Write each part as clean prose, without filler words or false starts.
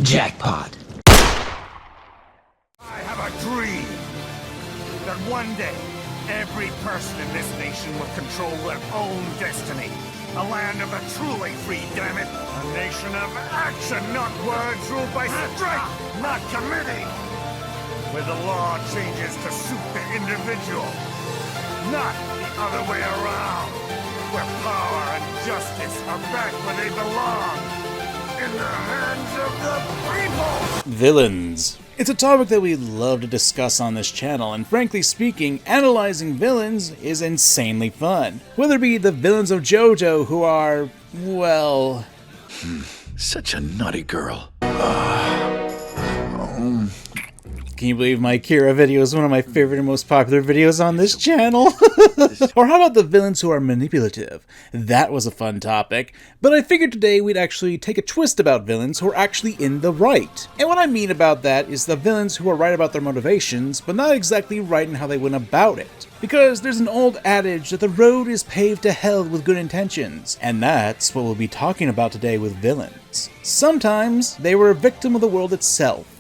Jackpot. I have a dream that one day every person in this nation will control their own destiny. A land of the truly free, damn it. A nation of action, not words, ruled by strength, not committee. Where the law changes to suit the individual, not the other way around. Where power and justice are back where they belong. In the hands of the people! Villains. It's a topic that we love to discuss on this channel, and frankly speaking, analyzing villains is insanely fun. Whether it be the villains of JoJo who are, well... Such a naughty girl. Can you believe my Kira video is one of my favorite and most popular videos on this channel? Or how about the villains who are manipulative? That was a fun topic, but I figured today we'd actually take a twist about villains who are actually in the right. And what I mean about that is the villains who are right about their motivations, but not exactly right in how they went about it. Because there's an old adage that the road is paved to hell with good intentions, and that's what we'll be talking about today with villains. Sometimes they were a victim of the world itself.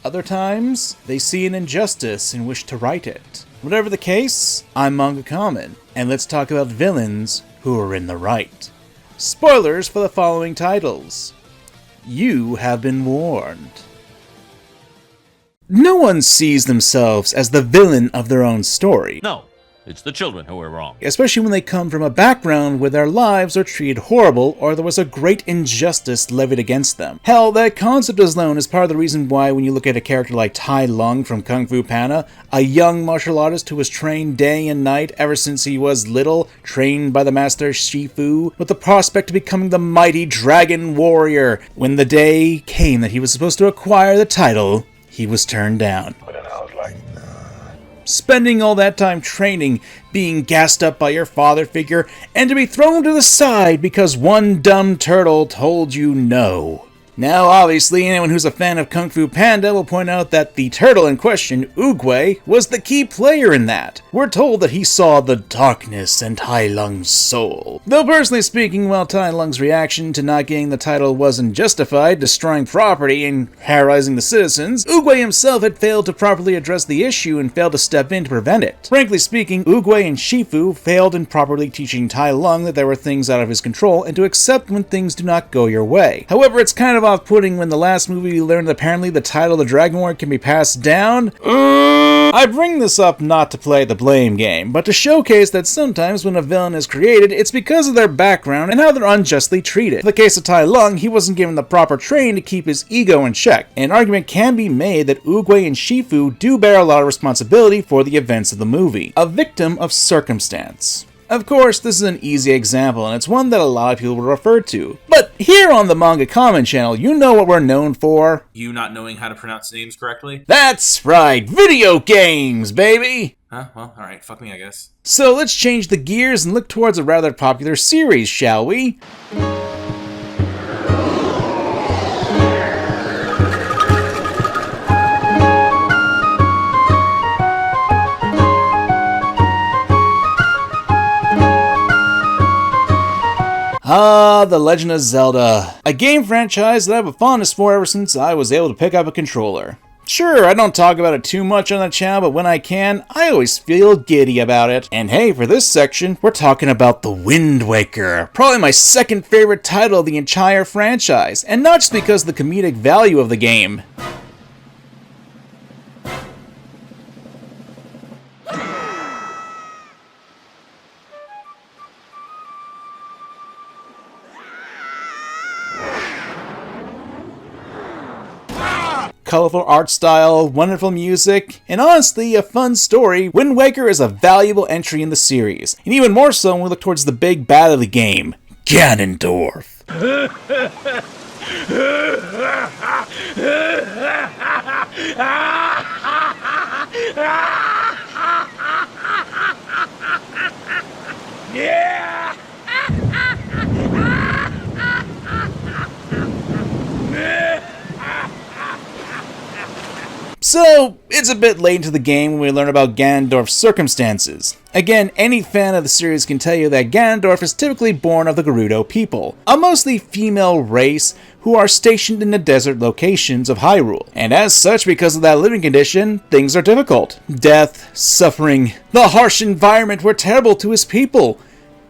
Other times, they see an injustice and wish to right it. Whatever the case, I'm MangaKamen, and let's talk about villains who are in the right. Spoilers for the following titles. You have been warned. No one sees themselves as the villain of their own story. No, it's the children who are wrong. Especially when they come from a background where their lives are treated horrible or there was a great injustice levied against them. Hell, that concept alone is part of the reason why when you look at a character like Tai Lung from Kung Fu Panda, a young martial artist who was trained day and night ever since he was little, trained by the master Shifu, with the prospect of becoming the mighty dragon warrior. When the day came that he was supposed to acquire the title, he was turned down. Spending all that time training, being gassed up by your father figure, and to be thrown to the side because one dumb turtle told you no. Now, obviously, anyone who's a fan of Kung Fu Panda will point out that the turtle in question, Oogway, was the key player in that. We're told that he saw the darkness in Tai Lung's soul. Though personally speaking, while Tai Lung's reaction to not getting the title wasn't justified, destroying property and terrorizing the citizens, Oogway himself had failed to properly address the issue and failed to step in to prevent it. Frankly speaking, Oogway and Shifu failed in properly teaching Tai Lung that there were things out of his control and to accept when things do not go your way. However, it's kind of off-putting when the last movie we learned that apparently the title of the Dragon Warrior can be passed down. I bring this up not to play the blame game, but to showcase that sometimes when a villain is created, it's because of their background and how they're unjustly treated. In the case of Tai Lung, he wasn't given the proper training to keep his ego in check. An argument can be made that Oogway and Shifu do bear a lot of responsibility for the events of the movie. A victim of circumstance. Of course, this is an easy example, and it's one that a lot of people will refer to. But here on the MangaKamen channel, you know what we're known for? You not knowing how to pronounce names correctly? That's right, video games, baby! Huh? Well, alright, fuck me, I guess. So let's change the gears and look towards a rather popular series, shall we? Ah, The Legend of Zelda. A game franchise that I have a fondness for ever since I was able to pick up a controller. Sure, I don't talk about it too much on the channel, but when I can, I always feel giddy about it. And hey, for this section, we're talking about The Wind Waker. Probably my second favorite title of the entire franchise, and not just because of the comedic value of the game. Colorful art style, wonderful music, and honestly, a fun story, Wind Waker is a valuable entry in the series. And even more so when we look towards the big bad of the game, Ganondorf. Yeah! So, it's a bit late into the game when we learn about Ganondorf's circumstances. Again, any fan of the series can tell you that Ganondorf is typically born of the Gerudo people, a mostly female race who are stationed in the desert locations of Hyrule. And as such, because of that living condition, things are difficult. Death, suffering, the harsh environment were terrible to his people.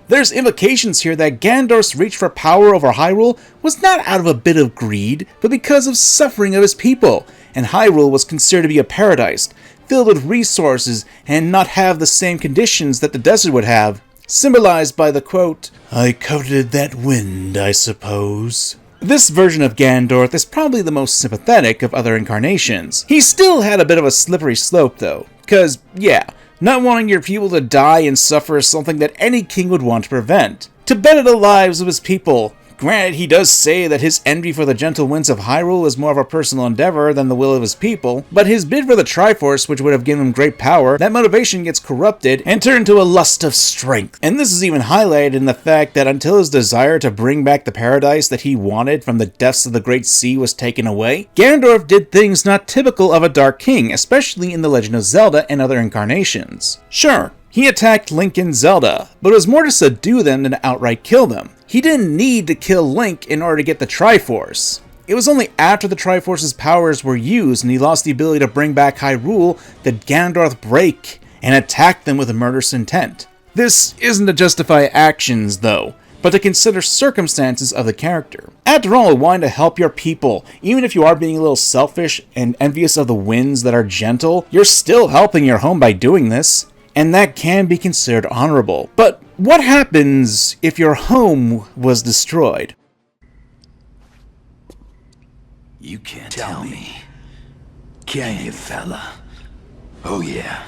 There's implications here that Ganondorf's reach for power over Hyrule was not out of a bit of greed, but because of suffering of his people, and Hyrule was considered to be a paradise, filled with resources and not have the same conditions that the desert would have, symbolized by the quote, "I coveted that wind, I suppose." This version of Ganondorf is probably the most sympathetic of other incarnations. He still had a bit of a slippery slope though, cause yeah, not wanting your people to die and suffer is something that any king would want to prevent. To better the lives of his people. Granted, he does say that his envy for the gentle winds of Hyrule is more of a personal endeavor than the will of his people, but his bid for the Triforce, which would have given him great power, that motivation gets corrupted and turned into a lust of strength. And this is even highlighted in the fact that until his desire to bring back the paradise that he wanted from the depths of the Great Sea was taken away, Ganondorf did things not typical of a Dark King, especially in The Legend of Zelda and other incarnations. Sure, he attacked Link and Zelda, but it was more to subdue them than to outright kill them. He didn't need to kill Link in order to get the Triforce. It was only after the Triforce's powers were used and he lost the ability to bring back Hyrule that Ganondorf brake and attacked them with a murderous intent. This isn't to justify actions, though, but to consider circumstances of the character. After all, wanting to help your people, even if you are being a little selfish and envious of the winds that are gentle, you're still helping your home by doing this. And that can be considered honorable. But what happens if your home was destroyed? You can't tell me. Can you, fella? Oh yeah,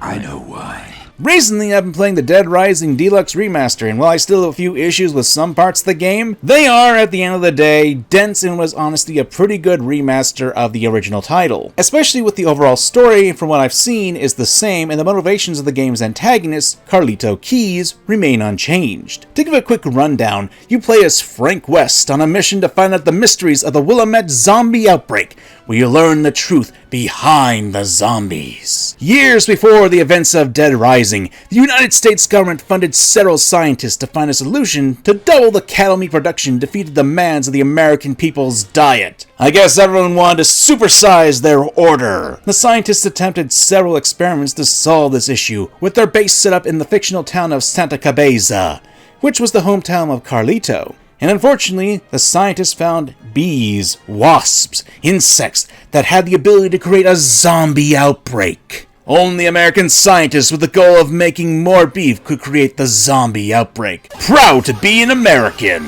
I know why. Recently, I've been playing the Dead Rising Deluxe Remaster, and while I still have a few issues with some parts of the game, they are, at the end of the day, dense and was honestly a pretty good remaster of the original title. Especially with the overall story, from what I've seen, is the same, and the motivations of the game's antagonist, Carlito Keyes, remain unchanged. To give a quick rundown, you play as Frank West on a mission to find out the mysteries of the Willamette zombie outbreak, where you learn the truth behind the zombies. Years before the events of Dead Rising, the United States government funded several scientists to find a solution to double the cattle meat production to feed the demands of the American people's diet. I guess everyone wanted to supersize their order. The scientists attempted several experiments to solve this issue, with their base set up in the fictional town of Santa Cabeza, which was the hometown of Carlito. And unfortunately, the scientists found bees, wasps, insects that had the ability to create a zombie outbreak. Only American scientists with the goal of making more beef could create the zombie outbreak. Proud to be an American!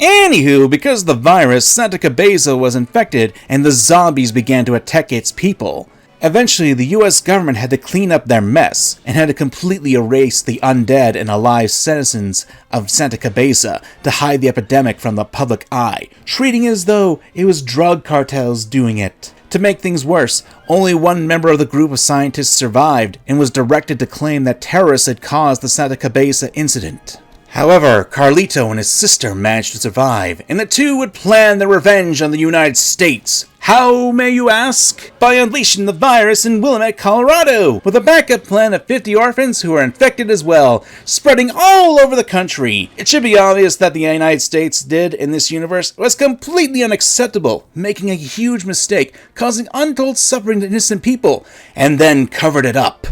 Anywho, because of the virus, Santa Cabeza was infected and the zombies began to attack its people. Eventually, the US government had to clean up their mess and had to completely erase the undead and alive citizens of Santa Cabeza to hide the epidemic from the public eye, treating it as though it was drug cartels doing it. To make things worse, only one member of the group of scientists survived and was directed to claim that terrorists had caused the Santa Cabeza incident. However, Carlito and his sister managed to survive, and the two would plan their revenge on the United States. How, may you ask? By unleashing the virus in Willamette, Colorado, with a backup plan of 50 orphans who are infected as well, spreading all over the country. It should be obvious that the United States did in this universe was completely unacceptable, making a huge mistake, causing untold suffering to innocent people, and then covered it up.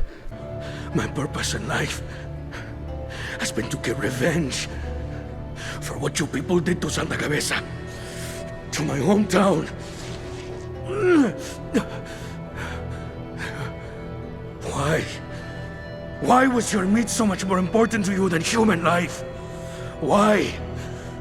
My purpose in life has been to get revenge for what you people did to Santa Cabeza, to my hometown. Why? Why was your meat so much more important to you than human life? Why?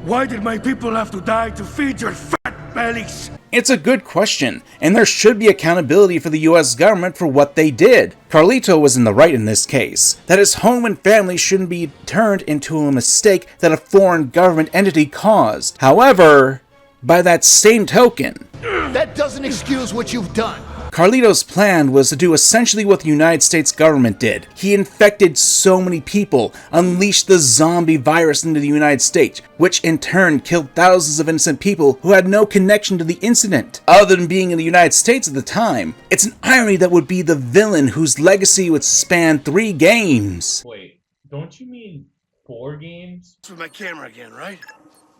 Why did my people have to die to feed your fat bellies? It's a good question, and there should be accountability for the US government for what they did. Carlito was in the right in this case, that his home and family shouldn't be turned into a mistake that a foreign government entity caused. However, by that same token, that doesn't excuse what you've done. Carlito's plan was to do essentially what the United States government did. He infected so many people, unleashed the zombie virus into the United States, which in turn killed thousands of innocent people who had no connection to the incident, other than being in the United States at the time. It's an irony that would be the villain whose legacy would span 3 games. Wait, don't you mean 4 games? With my camera again, right?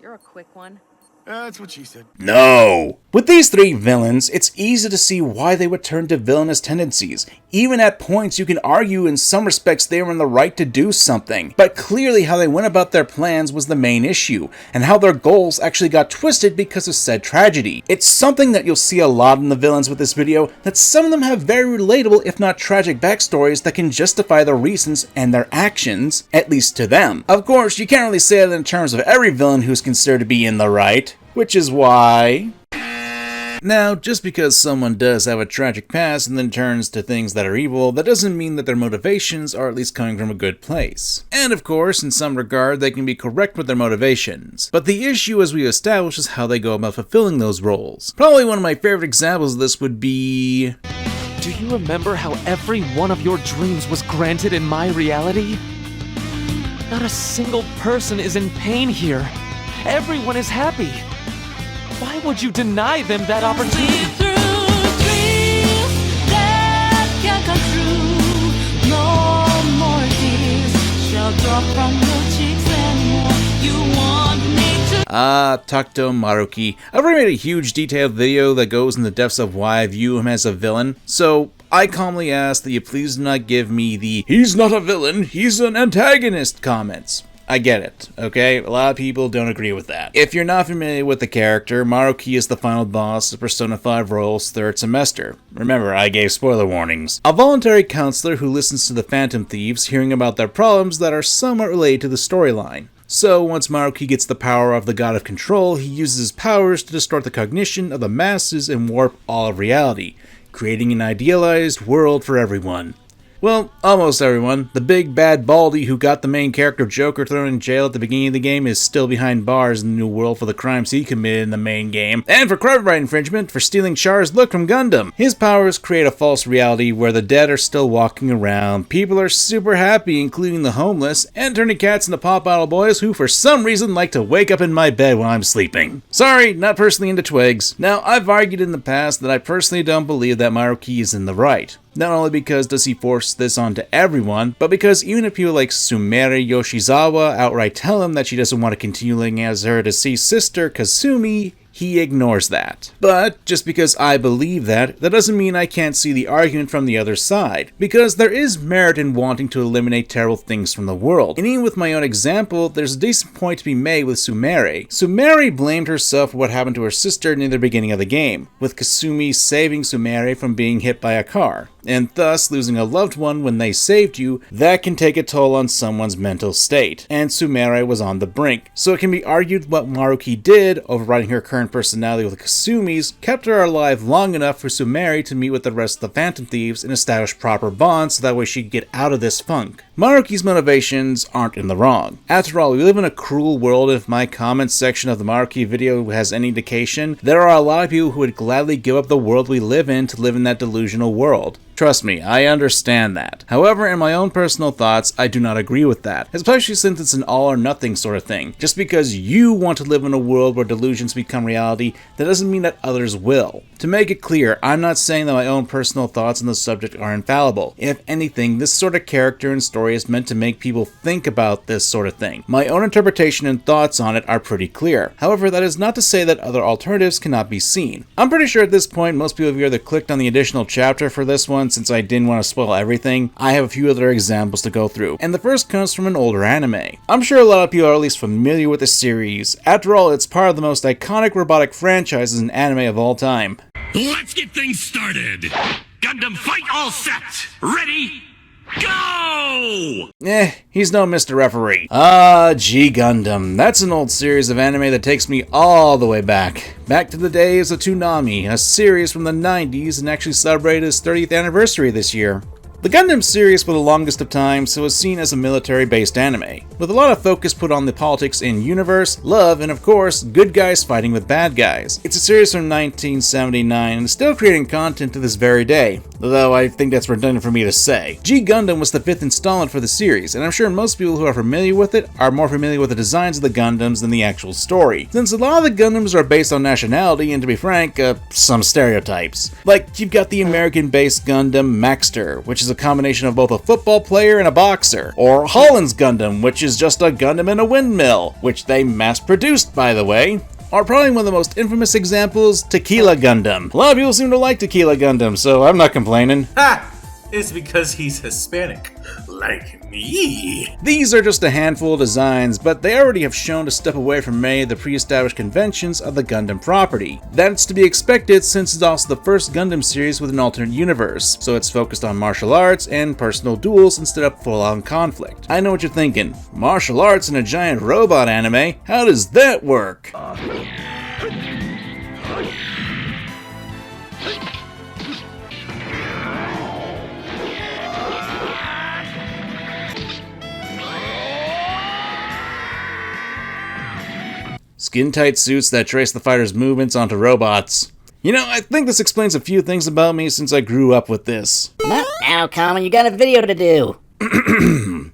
You're a quick one. That's what she said. No! With these 3 villains, it's easy to see why they would turn to villainous tendencies. Even at points you can argue in some respects they were in the right to do something. But clearly how they went about their plans was the main issue, and how their goals actually got twisted because of said tragedy. It's something that you'll see a lot in the villains with this video, that some of them have very relatable if not tragic backstories that can justify their reasons and their actions, at least to them. Of course, you can't really say that in terms of every villain who's considered to be in the right. Which is why... Now, just because someone does have a tragic past and then turns to things that are evil, that doesn't mean that their motivations are at least coming from a good place. And of course, in some regard, they can be correct with their motivations. But the issue, as we established, is how they go about fulfilling those roles. Probably one of my favorite examples of this would be... Do you remember how every one of your dreams was granted in my reality? Not a single person is in pain here. Everyone is happy. Why would you deny them that opportunity? Takto Maruki. I've already made a huge detailed video that goes in the depths of why I view him as a villain, so I calmly ask that you please do not give me the "he's not a villain, he's an antagonist" comments. I get it, okay? A lot of people don't agree with that. If you're not familiar with the character, Maruki is the final boss of Persona 5 Royal's 3rd semester. Remember, I gave spoiler warnings. A voluntary counselor who listens to the Phantom Thieves, hearing about their problems that are somewhat related to the storyline. So, once Maruki gets the power of the God of Control, he uses his powers to distort the cognition of the masses and warp all of reality, creating an idealized world for everyone. Well, almost everyone. The big bad Baldy who got the main character Joker thrown in jail at the beginning of the game is still behind bars in the new world for the crimes he committed in the main game, and for copyright infringement for stealing Char's look from Gundam. His powers create a false reality where the dead are still walking around, people are super happy, including the homeless, and turning cats into pop bottle boys who for some reason like to wake up in my bed when I'm sleeping. Sorry, not personally into twigs. Now, I've argued in the past that I personally don't believe that Maruki is in the right. Not only because does he force this onto everyone, but because even if people like Sumire Yoshizawa outright tell him that she doesn't want to continue living as her deceased sister, Kasumi, he ignores that. But just because I believe that doesn't mean I can't see the argument from the other side, because there is merit in wanting to eliminate terrible things from the world. And even with my own example, there's a decent point to be made with Sumire. Sumire blamed herself for what happened to her sister near the beginning of the game, with Kasumi saving Sumire from being hit by a car. And thus, losing a loved one when they saved you, that can take a toll on someone's mental state. And Sumire was on the brink. So it can be argued what Maruki did, overriding her current personality with Kasumi's, kept her alive long enough for Sumire to meet with the rest of the Phantom Thieves and establish proper bonds so that way she could get out of this funk. Maruki's motivations aren't in the wrong. After all, we live in a cruel world, and if my comments section of the Maruki video has any indication, there are a lot of people who would gladly give up the world we live in to live in that delusional world. Trust me, I understand that. However, in my own personal thoughts, I do not agree with that, especially since it's an all or nothing sort of thing. Just because you want to live in a world where delusions become reality, that doesn't mean that others will. To make it clear, I'm not saying that my own personal thoughts on the subject are infallible. If anything, this sort of character and story is meant to make people think about this sort of thing. My own interpretation and thoughts on it are pretty clear. However, that is not to say that other alternatives cannot be seen. I'm pretty sure at this point most people have either clicked on the additional chapter for this one since I didn't want to spoil everything. I have a few other examples to go through, and the first comes from an older anime. I'm sure a lot of people are at least familiar with the series. After all, it's part of the most iconic robotic franchises in anime of all time. Let's get things started! Gundam fight all set! Ready? Go! He's no Mr. Referee. G Gundam. That's an old series of anime that takes me all the way back. Back to the days of Toonami, a series from the 90s and actually celebrated its 30th anniversary this year. The Gundam series for the longest of times was seen as a military-based anime, with a lot of focus put on the politics in universe, love, and of course, good guys fighting with bad guys. It's a series from 1979 and is still creating content to this very day, though I think that's redundant for me to say. G Gundam was the 5th installment for the series, and I'm sure most people who are familiar with it are more familiar with the designs of the Gundams than the actual story, since a lot of the Gundams are based on nationality and, to be frank, some stereotypes. Like, you've got the American-based Gundam Maxter, which is a combination of both a football player and a boxer, or Holland's Gundam, which is just a Gundam in a windmill, which they mass-produced, by the way. Or probably one of the most infamous examples, Tequila Gundam. A lot of people seem to like Tequila Gundam, so I'm not complaining. Ha! It's because he's Hispanic. Like me. These are just a handful of designs, but they already have shown to step away from many of the pre-established conventions of the Gundam property. That's to be expected since it's also the first Gundam series with an alternate universe, so it's focused on martial arts and personal duels instead of full-on conflict. I know what you're thinking. Martial arts in a giant robot anime? How does that work? Skin-tight suits that trace the fighter's movements onto robots. You know, I think this explains a few things about me since I grew up with this. Now, Common, you got a video to do.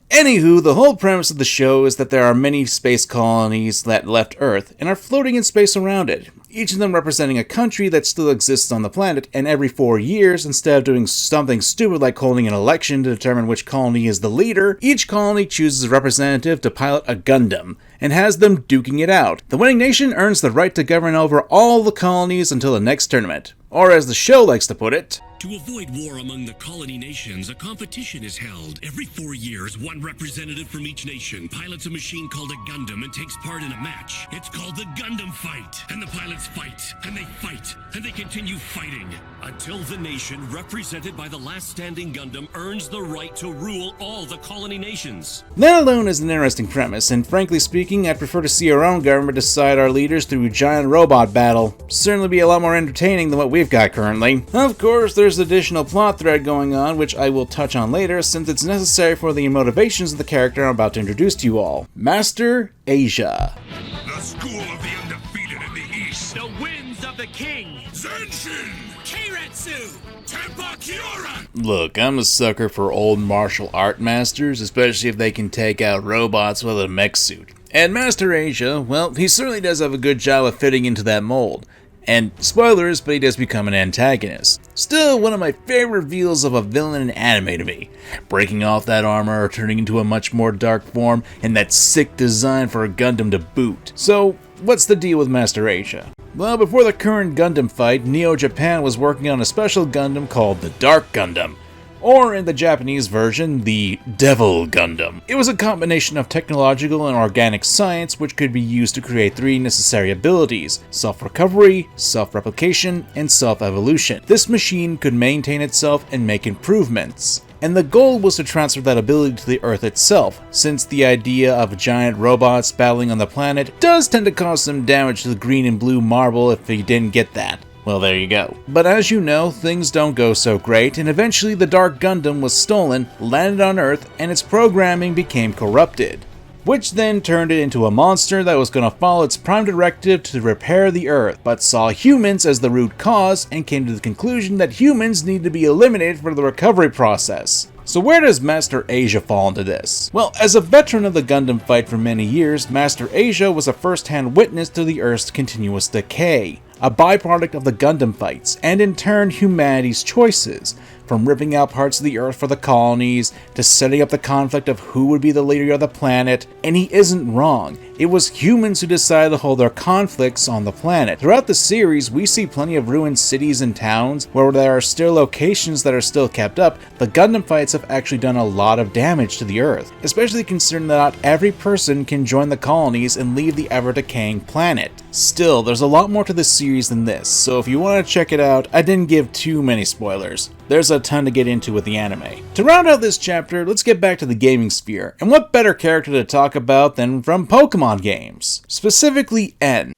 Anywho, the whole premise of the show is that there are many space colonies that left Earth and are floating in space around it, each of them representing a country that still exists on the planet, and every 4 years, instead of doing something stupid like holding an election to determine which colony is the leader, each colony chooses a representative to pilot a Gundam, and has them duking it out. The winning nation earns the right to govern over all the colonies until the next tournament. Or as the show likes to put it, to avoid war among the colony nations, a competition is held. Every 4 years, one representative from each nation pilots a machine called a Gundam and takes part in a match. It's called the Gundam Fight. And the pilots fight, and they continue fighting until the nation represented by the last standing Gundam earns the right to rule all the colony nations. That alone is an interesting premise, and frankly speaking, I'd prefer to see our own government decide our leaders through a giant robot battle. Certainly be a lot more entertaining than what we've got currently. Of course, there's additional plot thread going on, which I will touch on later since it's necessary for the motivations of the character I'm about to introduce to you all. Master Asia. The school of the undefeated in the east. The winds of the king. Zenshin! Keiretsu! Tempakyura! Look, I'm a sucker for old martial art masters, especially if they can take out robots with a mech suit. And Master Asia, well, he certainly does have a good job of fitting into that mold. And spoilers, but he does become an antagonist. Still one of my favorite reveals of a villain in anime to me. Breaking off that armor, turning into a much more dark form, and that sick design for a Gundam to boot. So, what's the deal with Master Asia? Well, before the current Gundam fight, Neo Japan was working on a special Gundam called the Dark Gundam, or in the Japanese version, the Devil Gundam. It was a combination of technological and organic science which could be used to create 3 necessary abilities: self-recovery, self-replication, and self-evolution. This machine could maintain itself and make improvements. And the goal was to transfer that ability to the Earth itself, since the idea of giant robots battling on the planet does tend to cause some damage to the green and blue marble if you didn't get that. Well, there you go. But as you know, things don't go so great, and eventually the Dark Gundam was stolen, landed on Earth, and its programming became corrupted. Which then turned it into a monster that was going to follow its prime directive to repair the Earth, but saw humans as the root cause and came to the conclusion that humans need to be eliminated for the recovery process. So where does Master Asia fall into this? Well, as a veteran of the Gundam fight for many years, Master Asia was a first-hand witness to the Earth's continuous decay, a byproduct of the Gundam fights, and in turn humanity's choices, from ripping out parts of the Earth for the colonies, to setting up the conflict of who would be the leader of the planet, and he isn't wrong. It was humans who decided to hold their conflicts on the planet. Throughout the series, we see plenty of ruined cities and towns where there are still locations that are still kept up. The Gundam fights have actually done a lot of damage to the Earth, especially considering that not every person can join the colonies and leave the ever-decaying planet. Still, there's a lot more to this series than this, so if you want to check it out, I didn't give too many spoilers. There's a ton to get into with the anime. To round out this chapter, let's get back to the gaming sphere, and what better character to talk about than from Pokemon games, specifically N.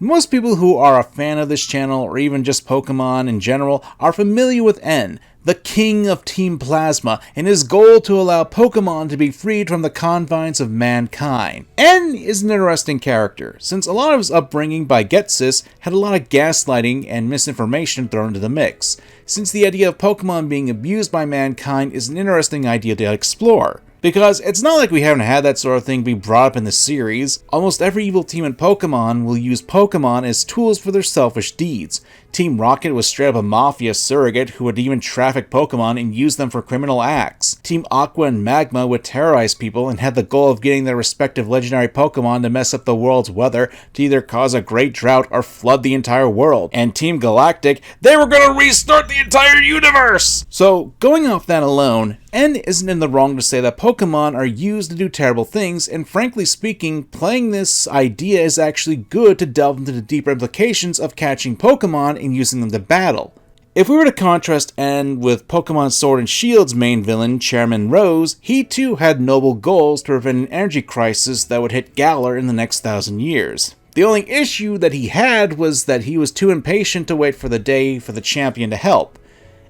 Most people who are a fan of this channel, or even just Pokemon in general, are familiar with N, the king of Team Plasma, and his goal to allow Pokemon to be freed from the confines of mankind. N is an interesting character, since a lot of his upbringing by Getsis had a lot of gaslighting and misinformation thrown into the mix, since the idea of Pokemon being abused by mankind is an interesting idea to explore. Because it's not like we haven't had that sort of thing be brought up in the series. Almost every evil team in Pokemon will use Pokemon as tools for their selfish deeds. Team Rocket was straight up a mafia surrogate who would even traffic Pokemon and use them for criminal acts. Team Aqua and Magma would terrorize people and had the goal of getting their respective legendary Pokemon to mess up the world's weather to either cause a great drought or flood the entire world. And Team Galactic, they were gonna restart the entire universe! So, going off that alone, N isn't in the wrong to say that Pokemon are used to do terrible things, and frankly speaking, playing this idea is actually good to delve into the deeper implications of catching Pokemon and using them to battle. If we were to contrast N with Pokemon Sword and Shield's main villain, Chairman Rose, he too had noble goals to prevent an energy crisis that would hit Galar in the next 1,000 years. The only issue that he had was that he was too impatient to wait for the day for the champion to help,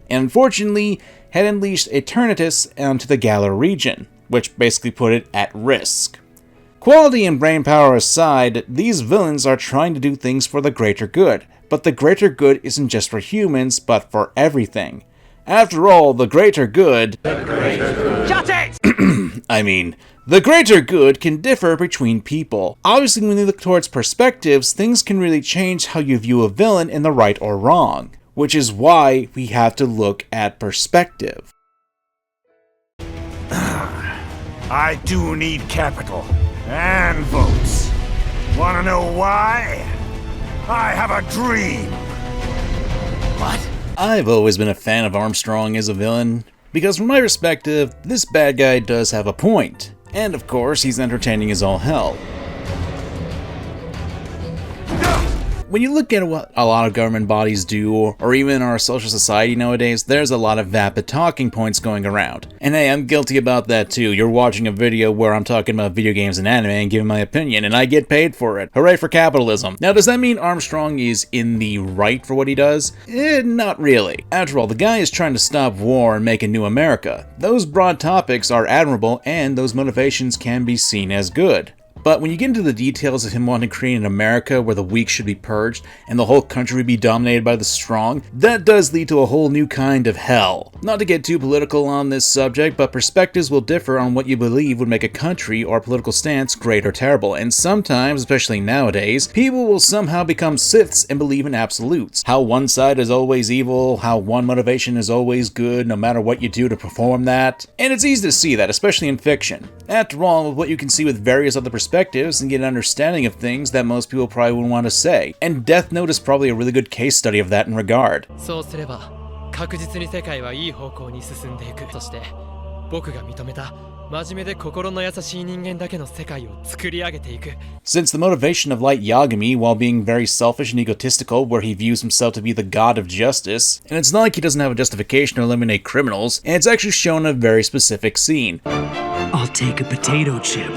and unfortunately had unleashed Eternatus onto the Galar region, which basically put it at risk. Quality and brainpower aside, these villains are trying to do things for the greater good, but the greater good isn't just for humans, but for everything. After all, the greater good... I mean, the greater good can differ between people. Obviously, when you look towards perspectives, things can really change how you view a villain in the right or wrong, which is why we have to look at perspective. I do need capital and votes. Wanna know why? I have a dream! What? I've always been a fan of Armstrong as a villain, because from my perspective, this bad guy does have a point. And of course, he's entertaining as all hell. When you look at what a lot of government bodies do, or even our social society nowadays, there's a lot of vapid talking points going around. And hey, I'm guilty about that too. You're watching a video where I'm talking about video games and anime and giving my opinion, and I get paid for it. Hooray for capitalism. Now, does that mean Armstrong is in the right for what he does? Not really. After all, the guy is trying to stop war and make a new America. Those broad topics are admirable, and those motivations can be seen as good. But when you get into the details of him wanting to create an America where the weak should be purged and the whole country be dominated by the strong, that does lead to a whole new kind of hell. Not to get too political on this subject, but perspectives will differ on what you believe would make a country or political stance great or terrible, and sometimes, especially nowadays, people will somehow become Siths and believe in absolutes. How one side is always evil, how one motivation is always good no matter what you do to perform that. And it's easy to see that, especially in fiction. After all, with what you can see with various other perspectives and get an understanding of things that most people probably wouldn't want to say. And Death Note is probably a really good case study of that in regard. Since the motivation of Light Yagami, while being very selfish and egotistical, where he views himself to be the god of justice, and it's not like he doesn't have a justification to eliminate criminals, and it's actually shown in a very specific scene. I'll take a potato chip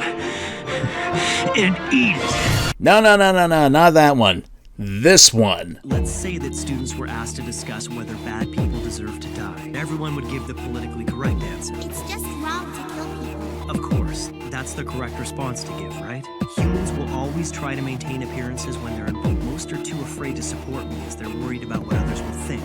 and eat it. No, not that one. This one. Let's say that students were asked to discuss whether bad people deserve to die. Everyone would give the politically correct answer. It's just wrong to kill people. Of course, that's the correct response to give, right? Humans will always try to maintain appearances when they're in public. Most are too afraid to support me as they're worried about what others will think.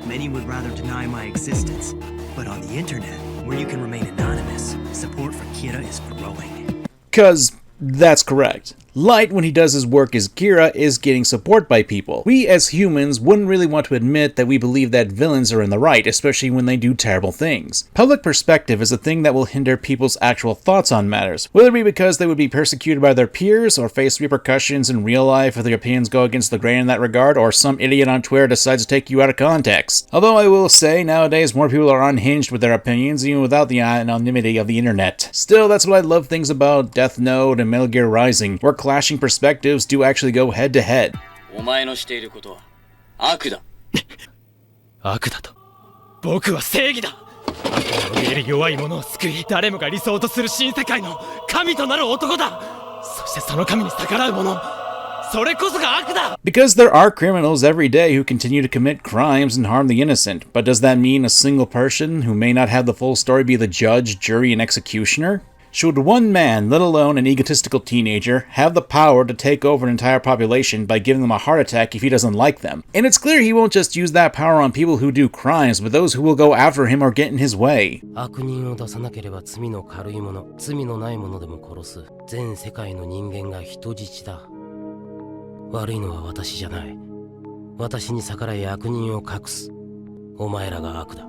Many would rather deny my existence. But on the internet, where you can remain anonymous, support for Kira is growing. 'Cause that's correct. Light, when he does his work as Kira, is getting support by people. We as humans wouldn't really want to admit that we believe that villains are in the right, especially when they do terrible things. Public perspective is a thing that will hinder people's actual thoughts on matters, whether it be because they would be persecuted by their peers or face repercussions in real life if their opinions go against the grain in that regard, or some idiot on Twitter decides to take you out of context. Although I will say, nowadays more people are unhinged with their opinions, even without the anonymity of the internet. Still, that's what I love things about Death Note and Metal Gear Rising, where clashing perspectives do actually go head to head. お前のしていることは悪だ。悪だと。僕は正義だ。悪に見える弱い者を救い、誰もが理想とする新世界の神となる男だ。そしてその神に逆らう者、Because there are criminals every day who continue to commit crimes and harm the innocent, but does that mean a single person who may not have the full story be the judge, jury, and executioner? Should one man, let alone an egotistical teenager, have the power to take over an entire population by giving them a heart attack if he doesn't like them? And it's clear he won't just use that power on people who do crimes, but those who will go after him or get in his way. 悪人を出さなければ罪の軽い者、罪のない者でも殺す。全世界の人間が人質だ。悪いのは私じゃない。私に逆らい悪人を隠す。お前らが悪だ。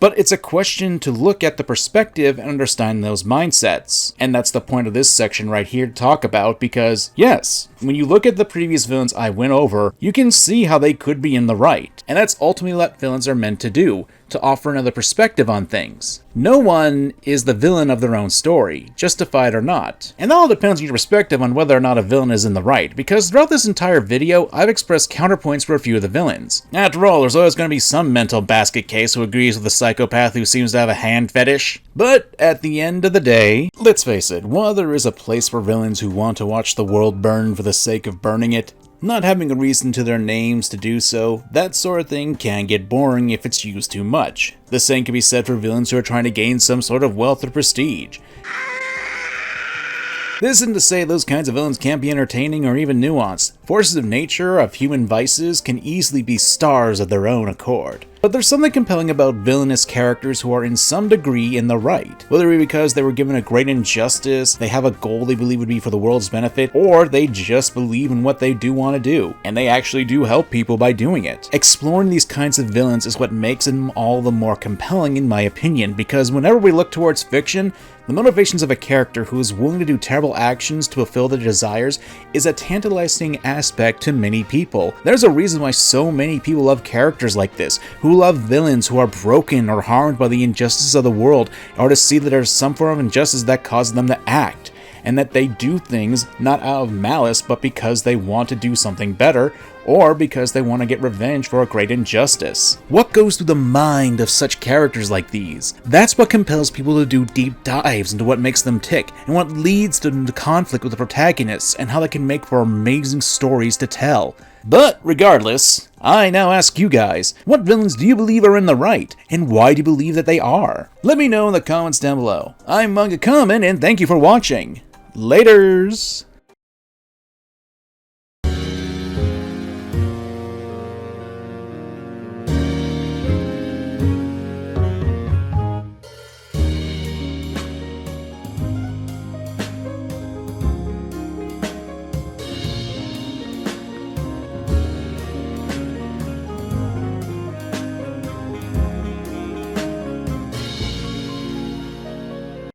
But it's a question to look at the perspective and understand those mindsets. And that's the point of this section right here to talk about, because, yes, when you look at the previous villains I went over, you can see how they could be in the right. And that's ultimately what villains are meant to do, to offer another perspective on things. No one is the villain of their own story, justified or not. And that all depends on your perspective on whether or not a villain is in the right, because throughout this entire video, I've expressed counterpoints for a few of the villains. After all, there's always going to be some mental basket case who agrees with the psychopath who seems to have a hand fetish. But at the end of the day, let's face it, while there is a place for villains who want to watch the world burn for the sake of burning it, not having a reason to their names to do so, that sort of thing can get boring if it's used too much. The same can be said for villains who are trying to gain some sort of wealth or prestige. This isn't to say those kinds of villains can't be entertaining or even nuanced. Forces of nature, of human vices, can easily be stars of their own accord. But there's something compelling about villainous characters who are in some degree in the right. Whether it be because they were given a great injustice, they have a goal they believe would be for the world's benefit, or they just believe in what they do want to do, and they actually do help people by doing it. Exploring these kinds of villains is what makes them all the more compelling in my opinion, because whenever we look towards fiction, the motivations of a character who is willing to do terrible actions to fulfill their desires is a tantalizing aspect to many people. There's a reason why so many people love characters like this, who love villains who are broken or harmed by the injustice of the world, or to see that there's some form of injustice that causes them to act, and that they do things not out of malice but because they want to do something better, or because they want to get revenge for a great injustice. What goes through the mind of such characters like these? That's what compels people to do deep dives into what makes them tick, and what leads to the conflict with the protagonists, and how they can make for amazing stories to tell. But regardless, I now ask you guys, what villains do you believe are in the right, and why do you believe that they are? Let me know in the comments down below. I'm MangaKamen, and thank you for watching. Laters!